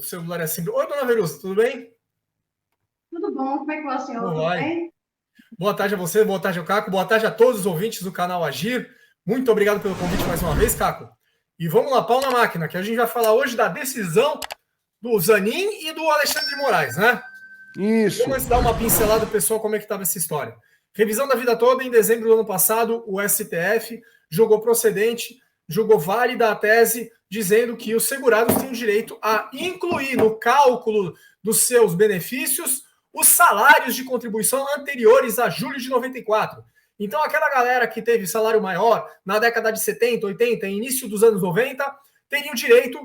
O celular é sempre... Oi, dona Verusa, tudo bem? Tudo bom? Como é que vai o senhor? Como Tudo vai? bem? Boa tarde a você, boa tarde ao Caco, boa tarde a todos os ouvintes do canal Agir. Muito obrigado pelo convite mais uma vez, Caco. E vamos lá, pau na máquina, que a gente vai falar hoje da decisão do Zanin e do Alexandre de Moraes, né? Isso. Vamos dar uma pincelada, pessoal, como é que estava essa história. Revisão da vida toda, em dezembro do ano passado, o STF julgou procedente, julgou válida a tese, dizendo que os segurados têm o direito a incluir no cálculo dos seus benefícios os salários de contribuição anteriores a julho de 94. Então, aquela galera que teve salário maior na década de 70, 80, início dos anos 90, teria o direito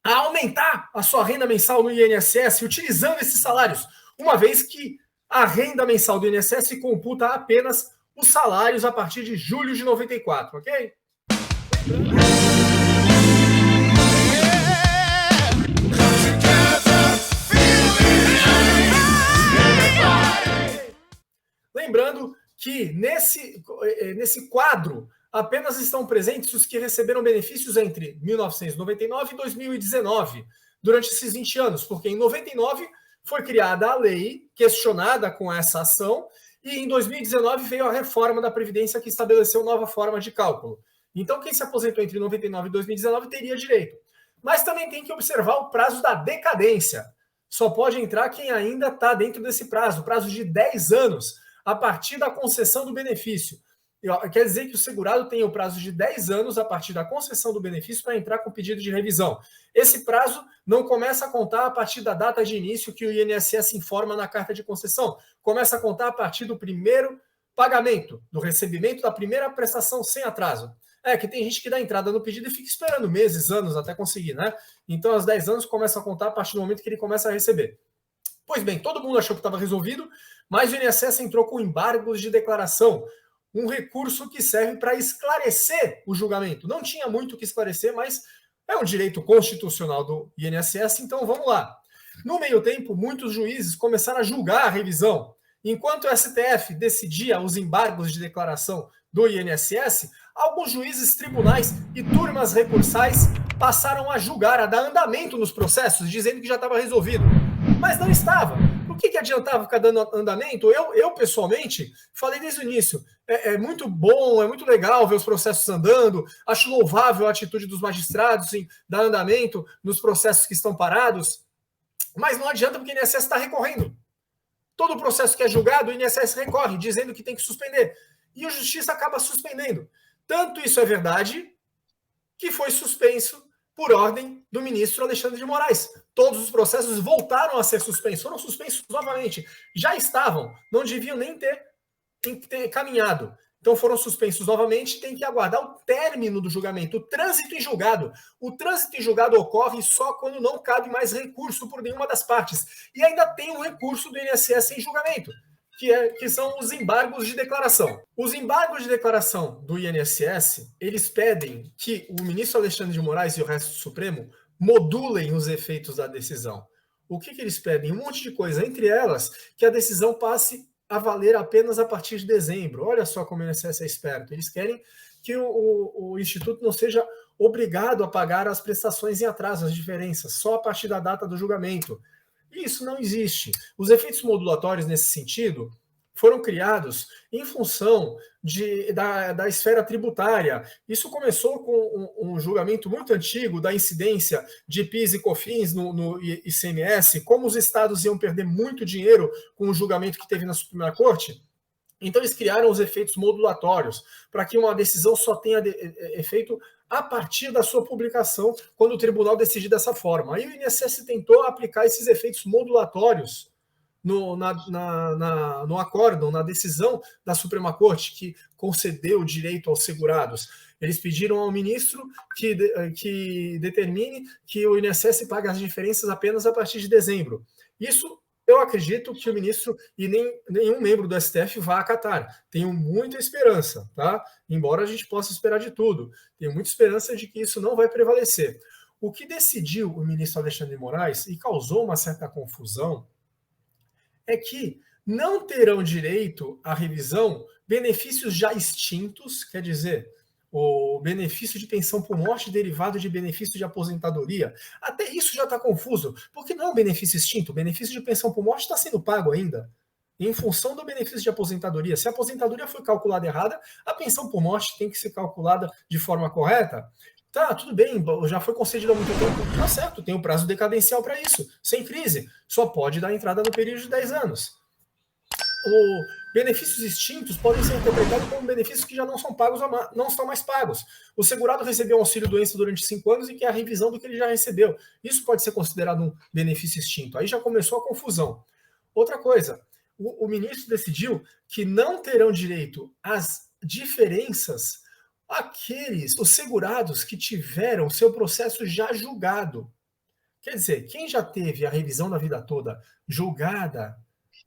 a aumentar a sua renda mensal no INSS utilizando esses salários, uma vez que a renda mensal do INSS computa apenas os salários a partir de julho de 94, ok? Lembrando que nesse quadro apenas estão presentes os que receberam benefícios entre 1999 e 2019, durante esses 20 anos, porque em 99 foi criada a lei questionada com essa ação, e em 2019 veio a reforma da Previdência que estabeleceu nova forma de cálculo. Então, quem se aposentou entre 99 e 2019 teria direito. Mas também tem que observar o prazo da decadência. Só pode entrar quem ainda está dentro desse prazo de 10 anos, a partir da concessão do benefício. Quer dizer que o segurado tem o prazo de 10 anos a partir da concessão do benefício para entrar com pedido de revisão. Esse prazo não começa a contar a partir da data de início que o INSS informa na carta de concessão. Começa a contar a partir do primeiro pagamento, do recebimento da primeira prestação sem atraso. Que tem gente que dá entrada no pedido e fica esperando meses, anos até conseguir, né? Então, aos 10 anos começa a contar a partir do momento que ele começa a receber. Pois bem, todo mundo achou que estava resolvido, mas o INSS entrou com embargos de declaração, um recurso que serve para esclarecer o julgamento. Não tinha muito o que esclarecer, mas é um direito constitucional do INSS, então vamos lá. No meio tempo, muitos juízes começaram a julgar a revisão. Enquanto o STF decidia os embargos de declaração do INSS, alguns juízes, tribunais e turmas recursais passaram a julgar, a dar andamento nos processos, dizendo que já estava resolvido. Mas não estava. O que adiantava ficar dando andamento? Eu pessoalmente, falei desde o início, é muito bom, é muito legal ver os processos andando, acho louvável a atitude dos magistrados em dar andamento nos processos que estão parados, mas não adianta porque o INSS está recorrendo. Todo processo que é julgado, o INSS recorre, dizendo que tem que suspender. E a justiça acaba suspendendo. Tanto isso é verdade que foi suspenso por ordem do ministro Alexandre de Moraes. Todos os processos voltaram a ser suspensos, foram suspensos novamente. Já estavam, não deviam nem ter caminhado. Então foram suspensos novamente, tem que aguardar o término do julgamento, o trânsito em julgado. O trânsito em julgado ocorre só quando não cabe mais recurso por nenhuma das partes. E ainda tem um recurso do INSS em julgamento, que são os embargos de declaração. Os embargos de declaração do INSS, eles pedem que o ministro Alexandre de Moraes e o resto do Supremo modulem os efeitos da decisão. O que eles pedem? Um monte de coisa, entre elas, que a decisão passe a valer apenas a partir de dezembro. Olha só como o INSS é esperto. Eles querem que o Instituto não seja obrigado a pagar as prestações em atraso, as diferenças, só a partir da data do julgamento. Isso não existe. Os efeitos modulatórios, nesse sentido, foram criados em função da esfera tributária. Isso começou com um julgamento muito antigo da incidência de PIS e COFINS no ICMS, como os estados iam perder muito dinheiro com o julgamento que teve na Suprema Corte. Então, eles criaram os efeitos modulatórios, para que uma decisão só tenha efeito a partir da sua publicação, quando o tribunal decidir dessa forma. Aí o INSS tentou aplicar esses efeitos modulatórios no acórdão, na decisão da Suprema Corte, que concedeu o direito aos segurados. Eles pediram ao ministro que determine que o INSS pague as diferenças apenas a partir de dezembro. Isso eu acredito que o ministro e nenhum membro do STF vá acatar. Tenho muita esperança, tá? Embora a gente possa esperar de tudo. Tenho muita esperança de que isso não vai prevalecer. O que decidiu o ministro Alexandre de Moraes e causou uma certa confusão é que não terão direito à revisão benefícios já extintos, quer dizer, o benefício de pensão por morte derivado de benefício de aposentadoria. Até isso já está confuso, porque não é um benefício extinto, o benefício de pensão por morte está sendo pago ainda, em função do benefício de aposentadoria. Se a aposentadoria foi calculada errada, a pensão por morte tem que ser calculada de forma correta. Tá, tudo bem, já foi concedido há muito tempo. Tá certo, tem o prazo decadencial para isso, sem crise. Só pode dar entrada no período de 10 anos. Benefícios extintos podem ser interpretados como benefícios que já não são pagos, não estão mais pagos. O segurado recebeu um auxílio-doença durante 5 anos e quer a revisão do que ele já recebeu. Isso pode ser considerado um benefício extinto. Aí já começou a confusão. Outra coisa, o ministro decidiu que não terão direito às diferenças os segurados que tiveram seu processo já julgado. Quer dizer, quem já teve a revisão da vida toda julgada,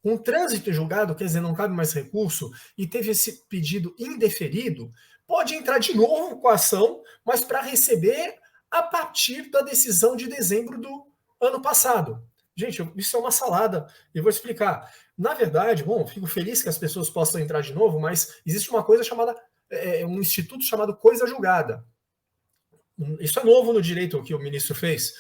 um trânsito julgado, quer dizer, não cabe mais recurso, e teve esse pedido indeferido, pode entrar de novo com a ação, mas para receber a partir da decisão de dezembro do ano passado. Gente, isso é uma salada, eu vou explicar. Na verdade, fico feliz que as pessoas possam entrar de novo, mas existe uma coisa chamada, um instituto chamado coisa julgada. Isso é novo no direito que o ministro fez.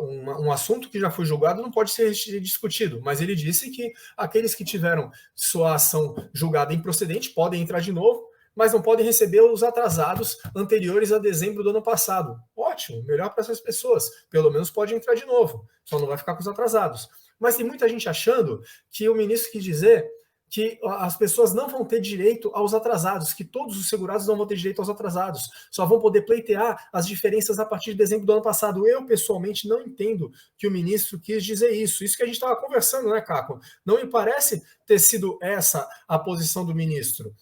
Um assunto que já foi julgado não pode ser discutido, mas ele disse que aqueles que tiveram sua ação julgada improcedente podem entrar de novo, mas não podem receber os atrasados anteriores a dezembro do ano passado. Ótimo, melhor para essas pessoas, pelo menos pode entrar de novo, só não vai ficar com os atrasados. Mas tem muita gente achando que o ministro quis dizer que as pessoas não vão ter direito aos atrasados, que todos os segurados não vão ter direito aos atrasados, só vão poder pleitear as diferenças a partir de dezembro do ano passado. Eu, pessoalmente, não entendo que o ministro quis dizer isso. Isso que a gente estava conversando, né, Caco? Não me parece ter sido essa a posição do ministro.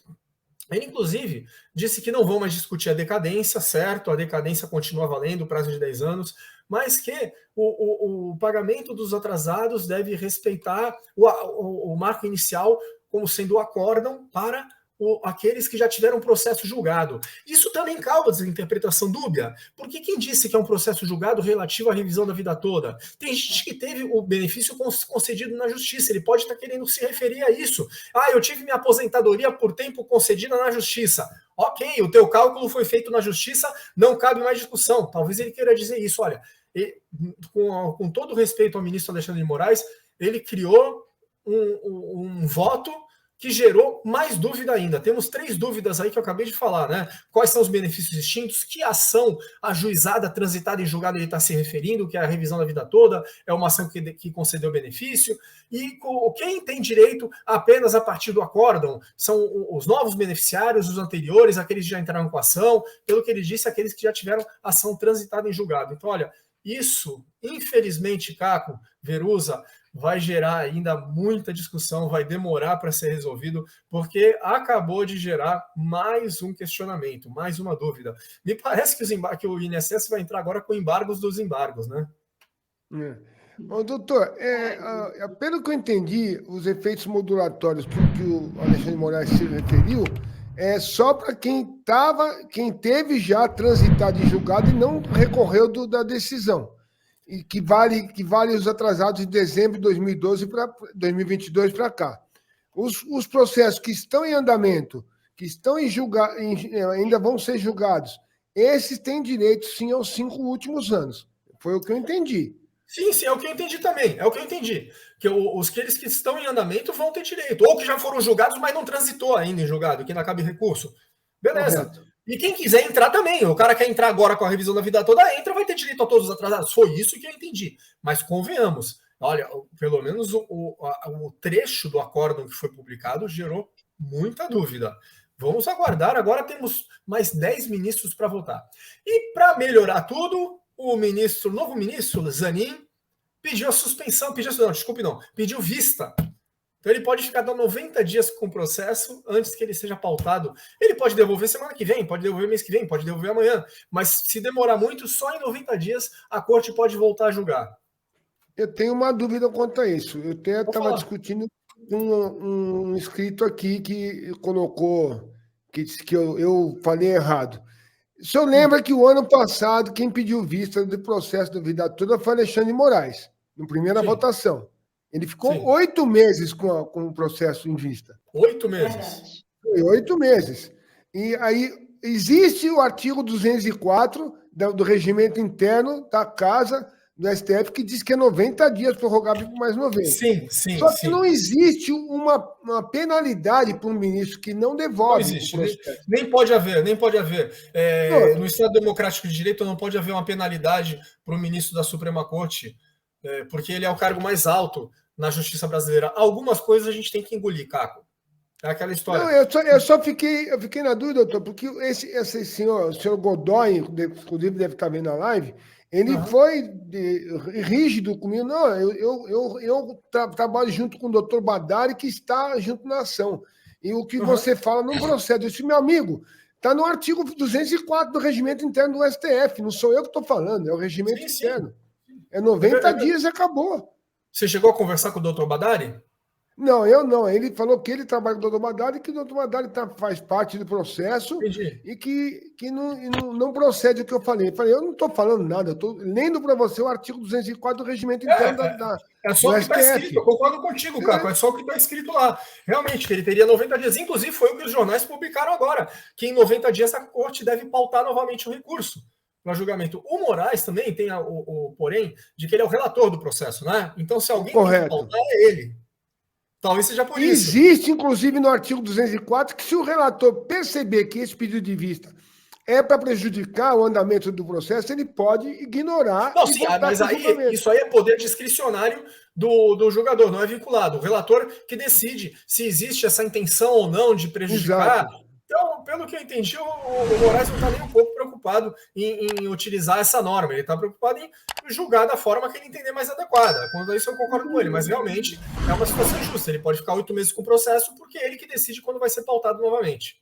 Ele, inclusive, disse que não vão mais discutir a decadência, certo? A decadência continua valendo, o prazo de 10 anos, mas que o pagamento dos atrasados deve respeitar o marco inicial como sendo o acórdão para aqueles que já tiveram um processo julgado. Isso também causa interpretação dúbia, porque quem disse que é um processo julgado relativo à revisão da vida toda? Tem gente que teve o benefício concedido na justiça, ele pode estar querendo se referir a isso. Eu tive minha aposentadoria por tempo concedida na justiça. Ok, o teu cálculo foi feito na justiça, não cabe mais discussão. Talvez ele queira dizer isso. Olha, com todo respeito ao ministro Alexandre de Moraes, ele criou um voto que gerou mais dúvida ainda. Temos 3 dúvidas aí que eu acabei de falar, né? Quais são os benefícios extintos? Que ação ajuizada, transitada em julgado ele está se referindo, que é a revisão da vida toda, é uma ação que concedeu benefício, e quem tem direito apenas a partir do acórdão são os novos beneficiários, os anteriores, aqueles que já entraram com a ação, pelo que ele disse, aqueles que já tiveram ação transitada em julgado. Então, olha, isso, infelizmente, Caco, Verusa, vai gerar ainda muita discussão, vai demorar para ser resolvido, porque acabou de gerar mais um questionamento, mais uma dúvida. Me parece que o INSS vai entrar agora com embargos dos embargos, né? Bom, doutor, pelo que eu entendi, os efeitos modulatórios que o Alexandre de Moraes se referiu é só para quem teve já transitado em julgado e não recorreu da decisão. E que vale os atrasados de dezembro de 2012 para 2022 para cá. Os processos que estão em andamento, que estão ainda vão ser julgados, esses têm direito, sim, aos 5 últimos anos. Foi o que eu entendi. Sim, é o que eu entendi também. É o que eu entendi. Que aqueles que estão em andamento vão ter direito. Ou que já foram julgados, mas não transitou ainda em julgado, que ainda cabe recurso. Beleza. Correto. E quem quiser entrar também, o cara quer entrar agora com a revisão da vida toda, entra, vai ter direito a todos os atrasados. Foi isso que eu entendi. Mas convenhamos, olha, pelo menos o trecho do acórdão que foi publicado gerou muita dúvida. Vamos aguardar, agora temos mais 10 ministros para votar. E para melhorar tudo, o novo ministro, Zanin, pediu a suspensão, pediu vista. Então ele pode ficar 90 dias com o processo antes que ele seja pautado. Ele pode devolver semana que vem, pode devolver mês que vem, pode devolver amanhã. Mas se demorar muito, só em 90 dias a corte pode voltar a julgar. Eu tenho uma dúvida quanto a isso. Eu até estava discutindo com um inscrito aqui que colocou, que disse que eu falei errado. O senhor lembra que o ano passado quem pediu vista do processo da vida toda foi Alexandre de Moraes, na primeira votação. Ele ficou 8 meses com o processo em vista. 8 meses? Foi 8 meses. E aí existe o artigo 204 do regimento interno da Casa do STF que diz que é 90 dias prorrogável por mais 90. Sim, sim, Só que sim. não existe uma penalidade para um ministro que não devolve. Não existe, nem pode haver, nem pode haver. No Estado Democrático de Direito não pode haver uma penalidade para o ministro da Suprema Corte, porque ele é o cargo mais alto na justiça brasileira. Algumas coisas a gente tem que engolir, Caco. É aquela história. Não, eu só fiquei na dúvida, doutor, porque esse senhor, o senhor Godoy, inclusive deve estar vendo a live, ele foi rígido comigo. Não, eu trabalho junto com o doutor Badari, que está junto na ação. E o que você fala não procede. Eu disse, meu amigo, está no artigo 204 do regimento interno do STF. Não sou eu que estou falando, é o regimento interno. É 90 dias e acabou. Você chegou a conversar com o doutor Badari? Não, eu não. Ele falou que ele trabalha com o doutor Badari e que o doutor Badari faz parte do processo. Entendi. E que não procede o que eu falei. Eu falei, eu não estou falando nada, eu estou lendo para você o artigo 204 do regimento interno da É só o que está escrito, eu concordo contigo, Caco, é só o que está escrito lá. Realmente, que ele teria 90 dias. Inclusive, foi o que os jornais publicaram agora, que em 90 dias a corte deve pautar novamente o recurso para julgamento. O Moraes também tem o porém de que ele é o relator do processo, né? Então, se alguém tem que pautar, é ele. Talvez seja por isso. Existe, inclusive, no artigo 204, que se o relator perceber que esse pedido de vista é para prejudicar o andamento do processo, ele pode ignorar. Não, sim, mas aí, isso aí é poder discricionário do julgador, não é vinculado. O relator que decide se existe essa intenção ou não de prejudicar. Exato. Então, pelo que eu entendi, o Moraes não está nem um pouco preocupado em utilizar essa norma. Ele está preocupado em julgar da forma que ele entender mais adequada. Quando isso eu concordo com ele, mas realmente é uma situação justa. Ele pode ficar 8 meses com o processo porque é ele que decide quando vai ser pautado novamente.